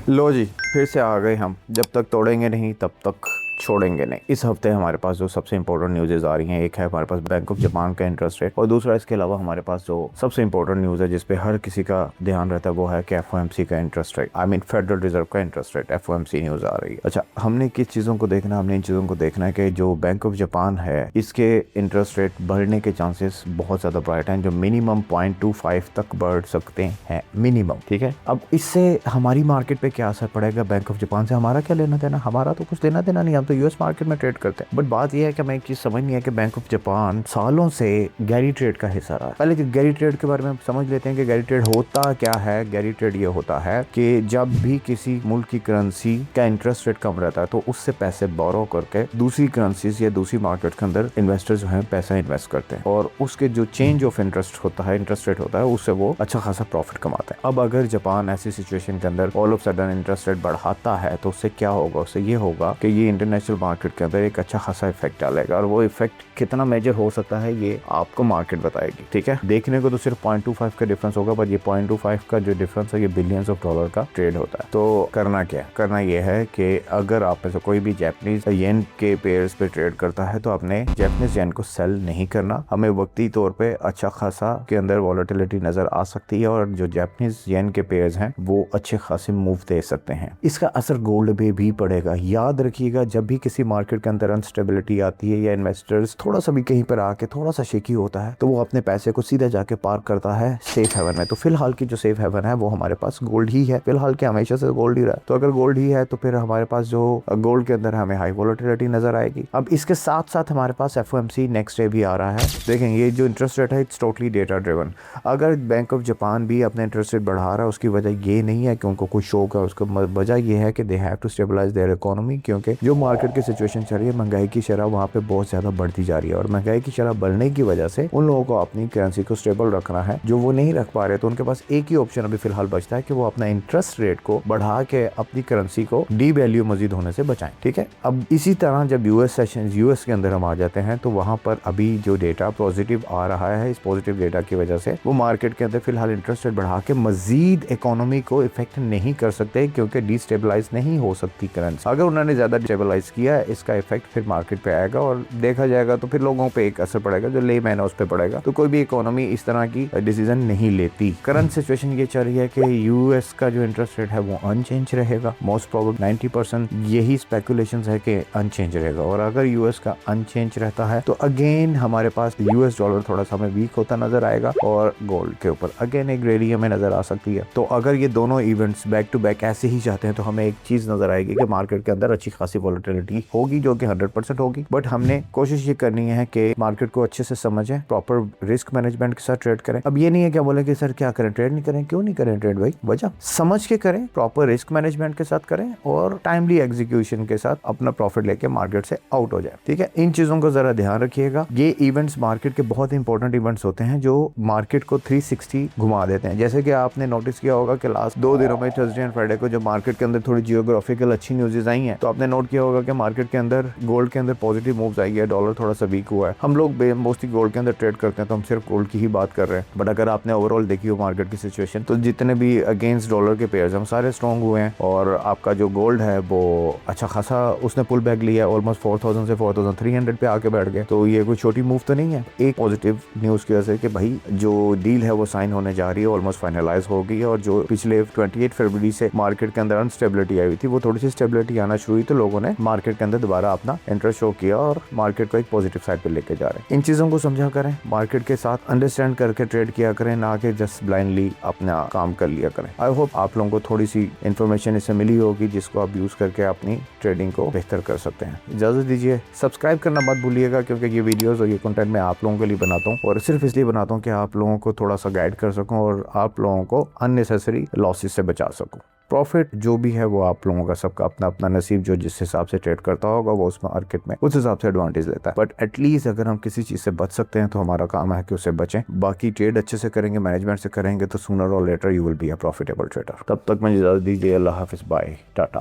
लो जी, फिर से आ गए हम। जब तक तोड़ेंगे नहीं तब तक छोड़ेंगे नहीं। इस हफ्ते हमारे पास जो सबसे इंपॉर्टेंट न्यूज़ आ रही हैं, एक है हमारे पास बैंक ऑफ जापान का इंटरेस्ट रेट, और दूसरा इसके अलावा हमारे पास जो सबसे इंपॉर्टेंट न्यूज़ है जिसपे हर किसी का ध्यान रहता है वो है कि एफओएमसी का interest rate, I mean federal reserve का इंटरेस्ट रेट, एफओएमसी न्यूज़ आ रही है। अच्छा, हमने किस चीज़ों को देखना, हमने इन चीज़ों को देखना है कि जो बैंक ऑफ जापान है इसके इंटरेस्ट रेट बढ़ने के चांसेस बहुत ज़्यादा ब्राइट हैं, जो मिनिमम 0.25 तक बढ़ सकते हैं, मिनिमम। ठीक है, अब इससे हमारी मार्केट पे क्या असर पड़ेगा? बैंक ऑफ जापान से हमारा क्या लेना देना? हमारा तो कुछ लेना देना नहीं, हम तो यूएस मार्केट में ट्रेड करते हैं। बट बात यह है कि हमें एक चीज समझ नहीं है कि बैंक ऑफ जापान सालों से गैरी ट्रेड का हिस्सा रहा है। पहले गैरी ट्रेड के बारे में समझ लेते हैं कि गैरी ट्रेड होता क्या है। गैरी ट्रेड ये होता है कि जब भी किसी मुल्क की करेंसी का इंटरेस्ट रेट कम रहता है तो उससे पैसे बोरो करके दूसरी करेंसीज या दूसरी मार्केट के अंदर इन्वेस्टर्स जो है पैसा इन्वेस्ट करते हैं, और उसके जो चेंज ऑफ इंटरेस्ट होता है, इंटरेस्ट रेट होता है, उससे वो अच्छा खासा प्रॉफिट कमाते हैं। अब अगर जापान ऐसी सिचुएशन के अंदर all of sudden interest rate बढ़ाता है तो उससे क्या होगा? उससे ये होगा कि ये इंटरनेशनल मार्केट के अंदर एक अच्छा खासा इफेक्ट डालेगा, और वो इफेक्ट कितना मेजर हो सकता है ये आपको मार्केट बताएगी। ठीक है, देखने को तो सिर्फ 0.25 का डिफरेंस होगा, पर ये 0.25 का जो डिफरेंस है ये बिलियंस ऑफ डॉलर का ट्रेड होता है। तो करना क्या है? करना ये है कि अगर आप में से कोई भी जापानीज येन के पेयर्स पे ट्रेड करता है तो अपने जापानीज येन को सेल नहीं करना। हमें वक्ती तौर पे अच्छा खासा के अंदर वॉलेटिलिटी नजर आ सकती है, और जो जापानीज येन के पेयर्स हैं वो अच्छे खासे मूव दे सकते हैं। इसका असर गोल्ड पे भी पड़ेगा। याद रखिएगा, जब भी किसी मार्केट के अंदर अनस्टेबिलिटी आती है या इन्वेस्टर्स थोड़ा सा भी कहीं पर आके थोड़ा सा शेकी होता है तो वो अपने पैसे को सीधा जाके पार्क करता है सेफ हेवन में। तो फिलहाल की जो सेफ हेवन है वो हमारे पास गोल्ड ही है। फिलहाल के हमेशा से गोल्ड ही रहा, तो अगर गोल्ड ही है तो फिर हमारे पास जो गोल्ड के अंदर हमें हाई वॉलेटिलिटी नजर आएगी। अब इसके साथ साथ हमारे पास एफओएमसी नेक्स्ट डे भी आ रहा है। देखें, ये जो इंटरेस्ट रेट है इट्स टोटली डेटा ड्रिवन। अगर बैंक ऑफ जापान भी अपने इंटरेस्ट रेट बढ़ा रहा है उसकी वजह ये नहीं है कि उनको कोई शौक है, उसका वजह ये है कि they have to stabilize their economy, क्योंकि जो मार्केट की सिचुएशन चल रही है, महंगाई की शरह वहाँ पे बहुत ज्यादा बढ़ती जा रही है, और महंगाई की शरह बढ़ने की वजह से उन लोगों को अपनी करेंसी को स्टेबल रखना है। जो वो नहीं रख पा रहे तो उनके पास एक ही ऑप्शन अभी फिलहाल बचता है कि वो अपना इंटरेस्ट रेट को बढ़ा के अपनी करेंसी को डी वैल्यू मजीद होने से बचाएं। ठीक है, अब इसी तरह जब यूएस सेशन यूएस के अंदर हम आ जाते हैं तो वहां पर अभी जो डेटा पॉजिटिव आ रहा है, इस पॉजिटिव डेटा की वजह से वो मार्केट के अंदर फिलहाल इंटरेस्ट रेट बढ़ा के मजीद इकोनॉमी को इफेक्ट नहीं कर सकते, क्योंकि डिस्टेबलाइज नहीं हो सकती करेंसी। अगर उन्होंने ज्यादा स्टेबलाइज किया इसका इफेक्ट फिर मार्केट पे आएगा और देखा जाएगा, तो फिर लोगों पे एक असर पड़ेगा, जो ले मैन उस पे पड़ेगा। तो कोई भी इकोनॉमी इस तरह की डिसीजन नहीं लेती। करंट सिचुएशन ये चल रही है कि यूएस का जो इंटरेस्ट रेट है वो अनचेंज रहेगा। मोस्ट प्रोबेबल 90% यही स्पेकुलेशन है कि अनचेंज रहेगा, और अगर यूएस का अनचेंज रहता है तो अगेन हमारे पास यूएस डॉलर थोड़ा सा हमें वीक होता नजर आएगा, और गोल्ड के ऊपर अगेन एक रैली हमें नजर आ सकती है। तो अगर ये दोनों इवेंट्स बैक टू बैक ऐसे ही जाते हैं तो हमें एक चीज नजर आएगी कि मार्केट के अंदर अच्छी खासी वॉलेटिलिटी होगी, जो कि 100% होगी। बट हमने कोशिश ये करनी है कि मार्केट को अच्छे से समझें, प्रॉपर रिस्क मैनेजमेंट के साथ ट्रेड करें। अब ये नहीं है क्या बोले कि सर क्या करें, ट्रेड नहीं करें? क्यों नहीं करें ट्रेड भाई? वजह समझ के करें, प्रॉपर रिस्क मैनेजमेंट के साथ करें, और टाइमली एग्जीक्यूशन के साथ अपना प्रॉफिट लेके मार्केट से आउट हो जाए। ठीक है, इन चीजों को जरा ध्यान रखिएगा। ये इवेंट्स मार्केट के बहुत इंपॉर्टेंट इवेंट्स होते हैं जो मार्केट को 360 घुमा देते हैं। जैसे कि आपने नोटिस किया होगा कि लास्ट 2 दिनों में थर्सडे एंड फ्राइडे को जो मार्केट के अंदर थोड़ी जियोग्राफिकल अच्छी न्यूज़ आई हैं, तो आपने नोट किया होगा कि मार्केट के अंदर गोल्ड के अंदर पॉजिटिव मूव्स आई है, डॉलर थोड़ा सा वीक हुआ है। हम लोग मोस्टली गोल्ड के अंदर ट्रेड करते हैं तो हम सिर्फ गोल्ड की ही बात कर रहे हैं, बट अगर आपने ओवरऑल देखी हो मार्केट की सिचुएशन तो जितने भी अगेंस्ट डॉलर के पेयर्स हम सारे स्ट्रॉन्ग हुए हैं, और आपका जो गोल्ड है वो अच्छा खासा उसने पुल बैक लिया, ऑलमोस्ट 4000 से 4300 पे आके बैठ गए। तो ये कोई छोटी मूव तो नहीं है। एक पॉजिटिव न्यूज की वजह से कि भाई जो डील है वो साइन होने जा रही है, ऑलमोस्ट फाइनलाइज हो गई है, और जो पिछले 28 फरवरी से मार्केट के अंदर अनस्टेबिलिटी आई हुई थी वो थोड़ी सी स्टेबिलिटी आना शुरू हुई, तो लोगों ने मार्केट के अंदर दोबारा अपना इंटरेस्ट शो किया और मार्केट को एक पॉजिटिव साइड पे लेके जा रहे हैं। इन चीजों को समझा करें, मार्केट के साथ अंडरस्टैंड करके ट्रेड किया करें, ना कि जस्ट ब्लाइंडली अपना काम कर लिया करें। आई होप आप लोगों को थोड़ी सी इन्फॉर्मेशन इससे मिली होगी जिसको आप यूज करके अपनी ट्रेडिंग को बेहतर कर सकते हैं। इजाजत दीजिए, सब्सक्राइब करना मत भूलिएगा, क्योंकि ये वीडियोस और ये कंटेंट मैं आप लोगों के लिए बनाता हूँ, और सिर्फ इसलिए बनाता हूँ कि आप लोगों को थोड़ा सा गाइड कर सकूँ और आप लोगों को अननेसेसरी लॉसेस से बचा सकूँ। प्रॉफिट जो भी है वो आप लोगों का सबका अपना अपना नसीब, जो जिस हिसाब से ट्रेड करता होगा वो उस मार्केट में उस हिसाब से एडवांटेज लेता है। बट एटलीस्ट अगर हम किसी चीज से बच सकते हैं तो हमारा काम है कि उससे बचें। बाकी ट्रेड अच्छे से करेंगे, मैनेजमेंट से करेंगे, तो sooner or later you will be a profitable trader. तब तक मुझे इजाजत दीजिए। अल्लाह हाफिज, बाय, टाटा।